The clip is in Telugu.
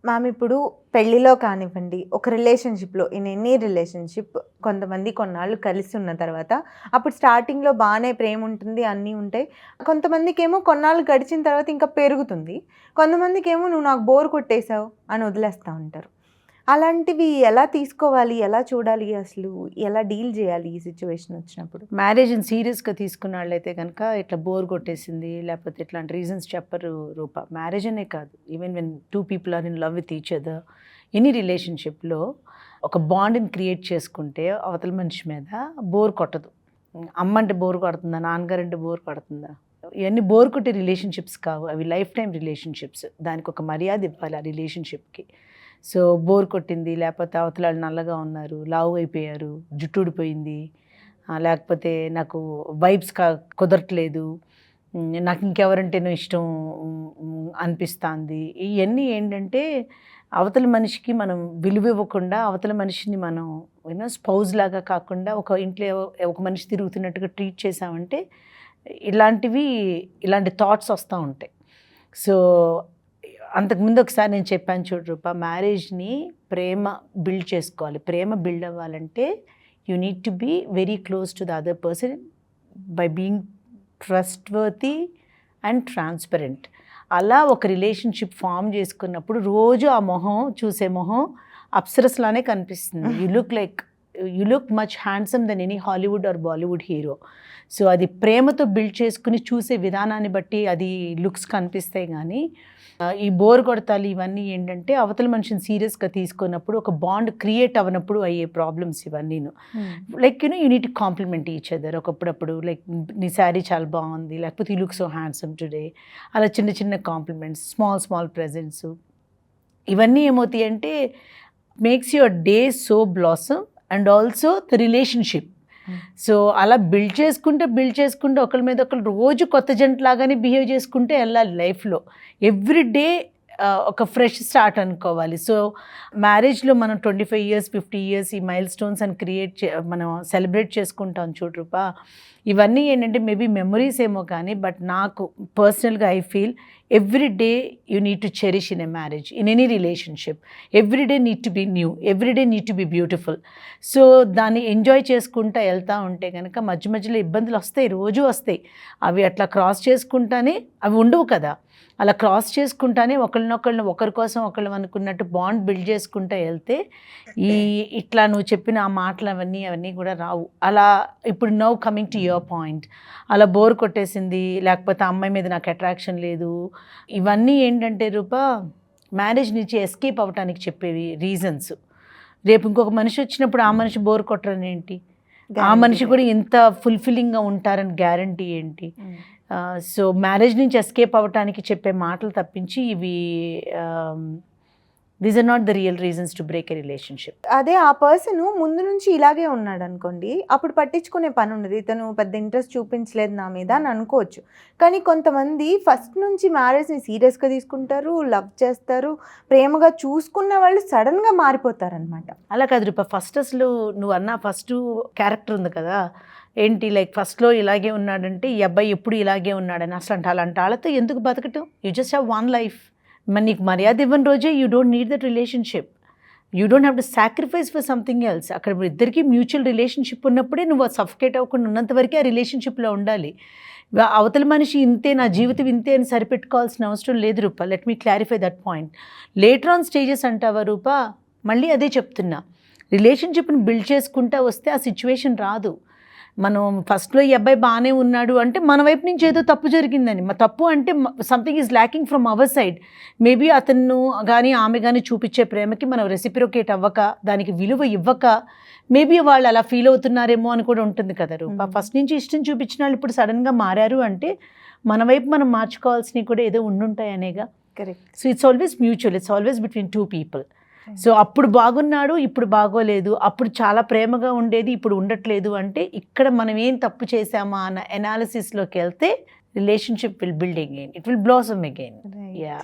మ్యామ్ ఇప్పుడు పెళ్ళిలో కానివ్వండి, ఒక రిలేషన్‌షిప్‌లో ఇన్ ఎనీ రిలేషన్‌షిప్ కొంతమంది కొన్నాళ్ళు కలిసి ఉన్న తర్వాత అప్పుడు స్టార్టింగ్‌లో బానే ప్రేముంటుంది, అన్నీ ఉంటాయి. కొంతమందికేమో కొన్నాళ్ళు గడిచిన తర్వాత ఇంకా పెరుగుతుంది. కొంతమందికేమో నువ్వు నాకు బోర్ కొట్టేసావు అని వదిలేస్తా ఉంటారు. అలాంటివి ఎలా తీసుకోవాలి? ఎలా చూడాలి అసలు? ఎలా డీల్ చేయాలి ఈ సిట్యుయేషన్ వచ్చినప్పుడు? మ్యారేజ్‌ని సీరియస్‌గా తీసుకున్నాళ్ళైతే గనక ఇట్లా బోర్ కొట్టేసింది, లేకపోతే ఇట్లాంటి రీజన్స్ చెప్పరు రూప. మ్యారేజ్ అనే కాదు, even when 2 people are in love with each other, any రిలేషన్‌షిప్‌లో ఒక బాండ్‌ని క్రియేట్ చేసుకుంటే అవతల మనిషి మీద బోర్ కొట్టదు. అమ్మంటే బోర్ కొడుతుందా? నాన్నగారంటే బోర్ కొడుతుందా? ఇవన్నీ బోర్ కొట్టే రిలేషన్‌షిప్స్ కావు. అవి లైఫ్ టైమ్ రిలేషన్‌షిప్స్. దానికి ఒక మర్యాద ఇవ్వాలి ఆ రిలేషన్‌షిప్‌కి. సో బోర్ కొట్టింది, లేకపోతే అవతల వాళ్ళు నల్లగా ఉన్నారు, లావు అయిపోయారు, జుట్టు ఊడిపోయింది, లేకపోతే నాకు వైబ్స్ కుదరట్లేదు, నాకు ఇంకెవరంటేనో ఇష్టం అనిపిస్తుంది. ఇవన్నీ ఏంటంటే అవతల మనిషికి మనం విలువ ఇవ్వకుండా, అవతల మనిషిని మనం స్పౌజ్ లాగా కాకుండా ఒక ఇంట్లో ఒక మనిషి తిరుగుతున్నట్టుగా ట్రీట్ చేసామంటే ఇలాంటి థాట్స్ వస్తూ ఉంటాయి. సో అంతకుముందు ఒకసారి నేను చెప్పాను చూడు రూప, మ్యారేజ్ని ప్రేమ బిల్డ్ చేసుకోవాలి. ప్రేమ బిల్డ్ అవ్వాలంటే you need to be very close to the other person by being trustworthy and transparent. అలా ఒక రిలేషన్షిప్ ఫామ్ చేసుకున్నప్పుడు రోజు ఆ మొహం చూసే మొహం అప్సరస్లానే కనిపిస్తుంది. You look much handsome than any Hollywood or Bollywood hero. So అది ప్రేమతో బిల్డ్ చేసుకుని చూసే విధానాన్ని బట్టి అది లుక్స్ కనిపిస్తాయి. కానీ ఈ బోర్ కొడతాలు ఇవన్నీ ఏంటంటే అవతల మనిషిని సీరియస్గా తీసుకున్నప్పుడు, ఒక బాండ్ క్రియేట్ అవ్వనప్పుడు అయ్యే ప్రాబ్లమ్స్ ఇవన్నీను. Like you need to compliment each other. ఒకప్పుడప్పుడు లైక్ నీ శారీ చాలా బాగుంది, లేకపోతే you look so handsome today, అలా చిన్న చిన్న కాంప్లిమెంట్స్, స్మాల్ ప్రెజెంట్స్, ఇవన్నీ ఏమవుతాయి అంటే makes your day so blossom and also the relationship. So అలా బిల్డ్ చేసుకుంటే ఒకరి మీద ఒకరు రోజు కొత్త జంటలాగానే బిహేవ్ చేసుకుంటే వెళ్ళాలి లైఫ్లో. ఎవ్రీ డే ఒక ఫ్రెష్ స్టార్ట్ అనుకోవాలి. సో మ్యారేజ్లో మనం 25 years 50 years ఈ మైల్ స్టోన్స్ అని మనం సెలబ్రేట్ చేసుకుంటాం చూడ్రూపా. ఇవన్నీ ఏంటంటే మేబీ మెమరీస్ ఏమో కానీ, బట్ నాకు పర్సనల్గా I feel every day you need to cherish in a marriage, in any relationship. Every day need to be new, every day need to be beautiful. So దాన్ని ఎంజాయ్ చేసుకుంటూ వెళ్తూ ఉంటే కనుక మధ్యలో ఇబ్బందులు వస్తాయి, రోజు వస్తాయి. అవి అట్లా క్రాస్ చేసుకుంటానే అవి ఉండవు కదా. అలా క్రాస్ చేసుకుంటానే ఒకరి కోసం ఒకళ్ళు అనుకున్నట్టు బాండ్ బిల్డ్ చేసుకుంటూ వెళ్తే ఇట్లా నువ్వు చెప్పిన ఆ మాటలు అవన్నీ కూడా రావు. అలా ఇప్పుడు now coming to your point, అలా బోర్ కొట్టేసింది, లేకపోతే అమ్మాయి మీద నాకు అట్రాక్షన్ లేదు, ఇవన్నీ ఏంటంటే రూపా మ్యారేజ్ నుంచి ఎస్కేప్ అవ్వటానికి చెప్పేవి రీజన్స్. రేపు ఇంకొక మనిషి వచ్చినప్పుడు ఆ మనిషి బోర్ కొట్టరని ఏంటి, ఆ మనిషి కూడా ఇంత ఫుల్ఫిల్లింగ్గా ఉంటారని గ్యారంటీ ఏంటి? సో మ్యారేజ్ నుంచి ఎస్కేప్ అవ్వటానికి చెప్పే మాటలు తప్పించి ఇవి these are not the real reasons to break a relationship. అదే ఆ పర్సన్ ముందు నుంచి ఇలాగే ఉన్నాడు అనుకోండి, అప్పుడు పట్టించుకునే పని ఉండదు. ఇతను పెద్ద ఇంట్రెస్ట్ చూపించలేదు నా మీద అని అనుకోవచ్చు. కానీ కొంతమంది ఫస్ట్ నుంచి మ్యారేజ్ని సీరియస్గా తీసుకుంటారు, లవ్ చేస్తారు, ప్రేమగా చూసుకున్న వాళ్ళు సడన్గా మారిపోతారనమాట. అలా కాదు రూపా, ఫస్ట్ అసలు నువ్వు అన్న ఫస్ట్ క్యారెక్టర్ ఉంది కదా ఏంటి, లైక్ ఫస్ట్లో ఇలాగే ఉన్నాడంటే ఈ అబ్బాయి ఎప్పుడు ఇలాగే ఉన్నాడని అసలు అలాంటి వాళ్ళతో ఎందుకు బతకటం? You just have one life. మరి నీకు మర్యాద ఇవ్వని రోజే you don't need that relationship. You don't have to sacrifice for something else. అక్కడ ఇద్దరికి మ్యూచువల్ రిలేషన్షిప్ ఉన్నప్పుడే నువ్వు సఫకేట్ అవ్వకుండా ఉన్నంత వరకే ఆ రిలేషన్షిప్లో ఉండాలి. అవతల మనిషి ఇంతే, నా జీవితం ఇంతే అని సరిపెట్టుకోవాల్సిన అవసరం లేదు Roopa. Let me clarify that point. Later on stages అంటావా రూపా, మళ్ళీ అదే చెప్తున్నా, రిలేషన్షిప్ని బిల్డ్ చేసుకుంటా వస్తే ఆ సిచ్యువేషన్ రాదు. మనం ఫస్ట్లో ఈ అబ్బాయి బాగానే ఉన్నాడు అంటే మన వైపు నుంచి ఏదో తప్పు జరిగిందని. తప్పు అంటే something is lacking from our side. Maybe అతను కానీ ఆమె కానీ చూపించే ప్రేమకి మనం రెసిప్రోకేట్ అవ్వక, దానికి విలువ ఇవ్వక, మేబీ వాళ్ళు అలా ఫీల్ అవుతున్నారేమో అని కూడా ఉంటుంది కదా రూపా. ఫస్ట్ నుంచి ఇష్టం చూపించిన వాళ్ళు ఇప్పుడు సడన్గా మారారు అంటే మన వైపు మనం మార్చుకోవాల్సినవి కూడా ఏదో ఉండుంటాయి అనేగా. Correct. So it's always mutual, it's always between 2 people. So అప్పుడు బాగున్నాడు, ఇప్పుడు బాగోలేదు, అప్పుడు చాలా ప్రేమగా ఉండేది, ఇప్పుడు ఉండట్లేదు అంటే ఇక్కడ మనం ఏం తప్పు చేసామా అన్న ఎనాలిసిస్లోకి వెళ్తే relationship will build again, it will blossom again. Yeah.